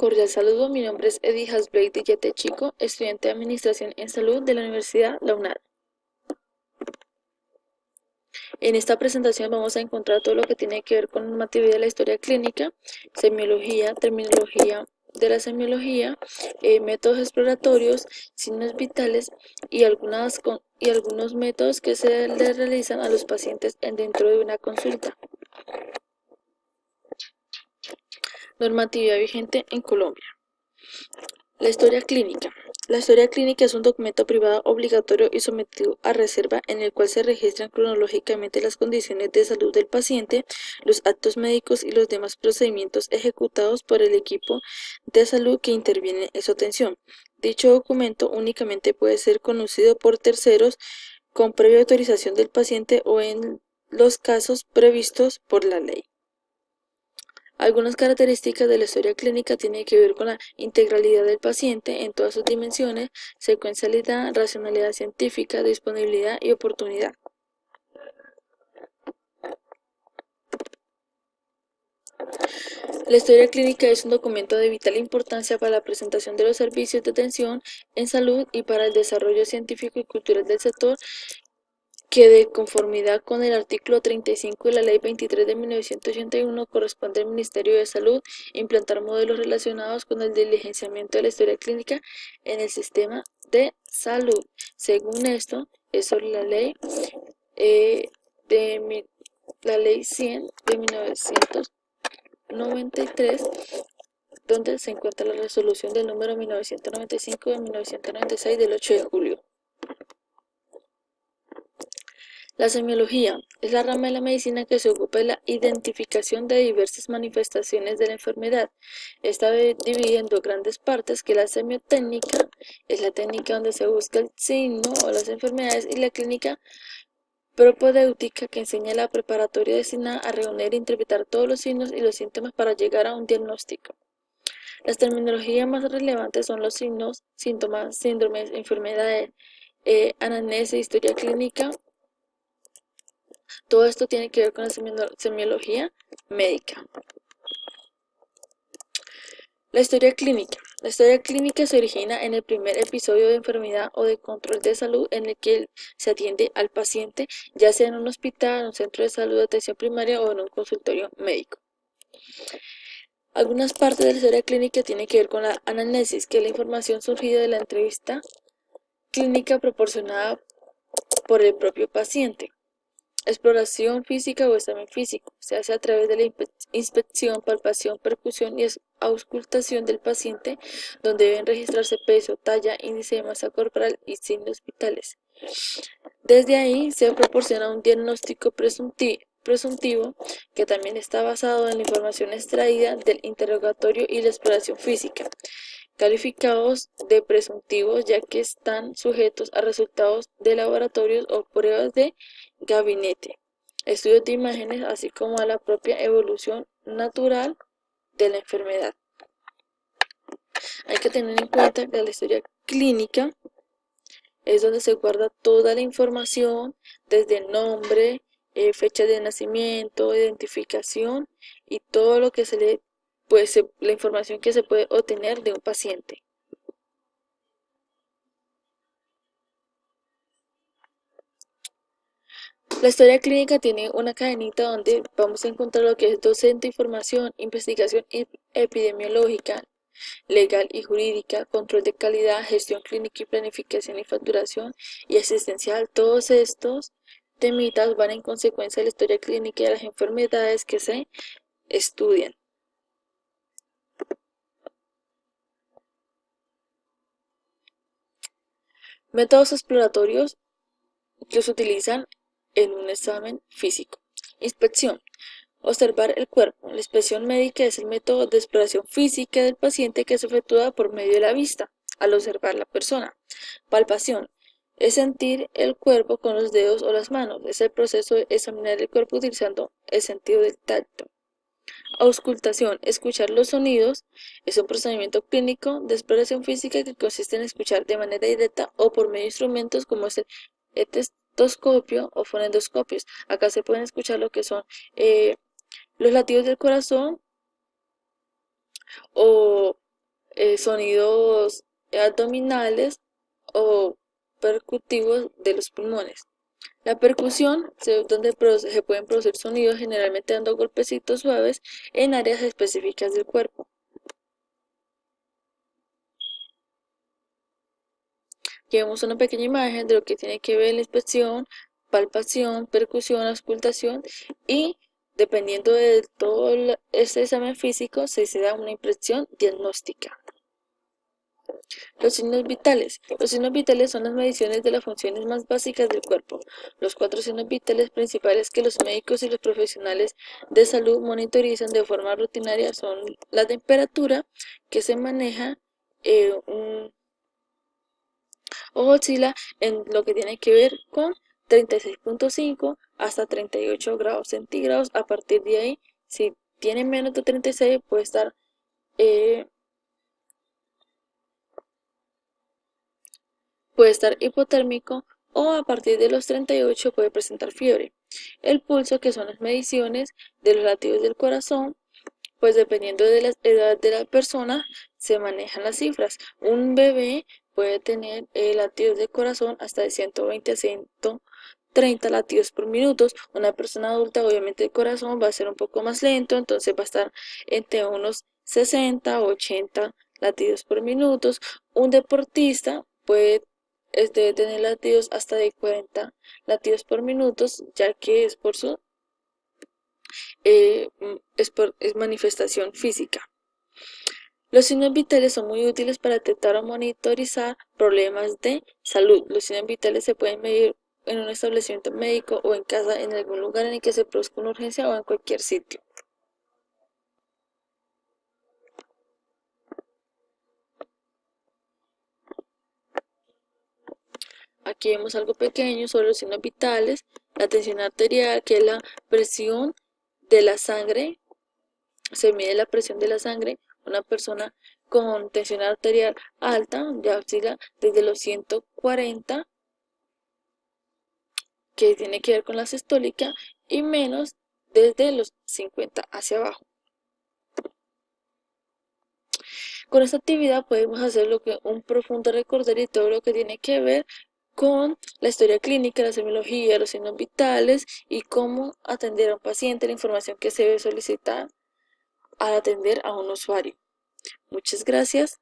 cordial saludo, mi nombre es Eddie Hasblay de Chico, estudiante de Administración en Salud de la Universidad La UNAD. En esta presentación vamos a encontrar todo lo que tiene que ver con normatividad de la historia clínica, semiología, terminología de la semiología, métodos exploratorios, signos vitales y algunos métodos que se le realizan a los pacientes dentro de una consulta. Normatividad vigente en Colombia. La historia clínica. La historia clínica es un documento privado obligatorio y sometido a reserva en el cual se registran cronológicamente las condiciones de salud del paciente, los actos médicos y los demás procedimientos ejecutados por el equipo de salud que interviene en su atención. Dicho documento únicamente puede ser conocido por terceros con previa autorización del paciente o en los casos previstos por la ley. Algunas características de la historia clínica tienen que ver con la integralidad del paciente en todas sus dimensiones, secuencialidad, racionalidad científica, disponibilidad y oportunidad. La historia clínica es un documento de vital importancia para la presentación de los servicios de atención en salud y para el desarrollo científico y cultural del sector, que de conformidad con el artículo 35 de la Ley 23 de 1981 corresponde al Ministerio de Salud implantar modelos relacionados con el diligenciamiento de la historia clínica en el sistema de salud. Según esto, es sobre la ley, la ley 100 de 1993, donde se encuentra la resolución del número 1995 de 1996 del 8 de julio. La semiología es la rama de la medicina que se ocupa de la identificación de diversas manifestaciones de la enfermedad. Está dividida en dos grandes partes, que la semiotécnica es la técnica donde se busca el signo o las enfermedades, y la clínica propedéutica, que enseña la preparatoria destinada a reunir e interpretar todos los signos y los síntomas para llegar a un diagnóstico. Las terminologías más relevantes son los signos, síntomas, síndromes, enfermedades, anamnesis, historia clínica. Todo esto tiene que ver con la semiología médica. La historia clínica. La historia clínica se origina en el primer episodio de enfermedad o de control de salud en el que se atiende al paciente, ya sea en un hospital, un centro de salud de atención primaria o en un consultorio médico. Algunas partes de la historia clínica tienen que ver con la anamnesis, que es la información surgida de la entrevista clínica proporcionada por el propio paciente. Exploración física o examen físico. Se hace a través de la inspección, palpación, percusión y auscultación del paciente, donde deben registrarse peso, talla, índice de masa corporal y signos vitales. Desde ahí se proporciona un diagnóstico presuntivo, que también está basado en la información extraída del interrogatorio y la exploración física, calificados de presuntivos ya que están sujetos a resultados de laboratorios o pruebas de gabinete, estudios de imágenes, así como a la propia evolución natural de la enfermedad. Hay que tener en cuenta que la historia clínica es donde se guarda toda la información, desde nombre, fecha de nacimiento, identificación y todo lo que la información que se puede obtener de un paciente. La historia clínica tiene una cadenita donde vamos a encontrar lo que es docente, información, investigación epidemiológica, legal y jurídica, control de calidad, gestión clínica y planificación y facturación y asistencial. Todos estos temitas van en consecuencia de la historia clínica y de las enfermedades que se estudian. Métodos exploratorios que se utilizan en un examen físico. Inspección. Observar el cuerpo. La inspección médica es el método de exploración física del paciente que se efectúa por medio de la vista, al observar la persona. Palpación. Es sentir el cuerpo con los dedos o las manos. Es el proceso de examinar el cuerpo utilizando el sentido del tacto. Auscultación. Escuchar los sonidos. Es un procedimiento clínico de exploración física que consiste en escuchar de manera directa o por medio de instrumentos como es el estetoscopio o fonendoscopios. Acá se pueden escuchar lo que son los latidos del corazón o sonidos abdominales o percutivos de los pulmones. La percusión es donde se pueden producir sonidos, generalmente dando golpecitos suaves en áreas específicas del cuerpo. Aquí vemos una pequeña imagen de lo que tiene que ver la inspección, palpación, percusión, auscultación y dependiendo de todo este examen físico se da una impresión diagnóstica. Los signos vitales. Los signos vitales son las mediciones de las funciones más básicas del cuerpo. Los 4 signos vitales principales que los médicos y los profesionales de salud monitorizan de forma rutinaria son la temperatura, que se maneja o oscila en lo que tiene que ver con 36.5 hasta 38 grados centígrados. A partir de ahí, si tiene menos de 36, puede estar hipotérmico o a partir de los 38 puede presentar fiebre. El pulso, que son las mediciones de los latidos del corazón, pues dependiendo de la edad de la persona se manejan las cifras. Un bebé puede tener latidos de corazón hasta de 120 a 130 latidos por minuto. Una persona adulta, obviamente el corazón va a ser un poco más lento, entonces va a estar entre unos 60 o 80 latidos por minuto. Un deportista debe tener latidos hasta de 40 latidos por minuto, ya que es por su es manifestación física. Los signos vitales son muy útiles para detectar o monitorizar problemas de salud. Los signos vitales se pueden medir en un establecimiento médico o en casa, en algún lugar en el que se produzca una urgencia o en cualquier sitio. Aquí vemos algo pequeño sobre los signos vitales. La tensión arterial, que es la presión de la sangre. Se mide la presión de la sangre. Una persona con tensión arterial alta ya oscila desde los 140, que tiene que ver con la sistólica, y menos desde los 50 hacia abajo. Con esta actividad podemos hacer un profundo recorderis y todo lo que tiene que ver con la historia clínica, la semiología, los signos vitales y cómo atender a un paciente, la información que se debe solicitar al atender a un usuario. Muchas gracias.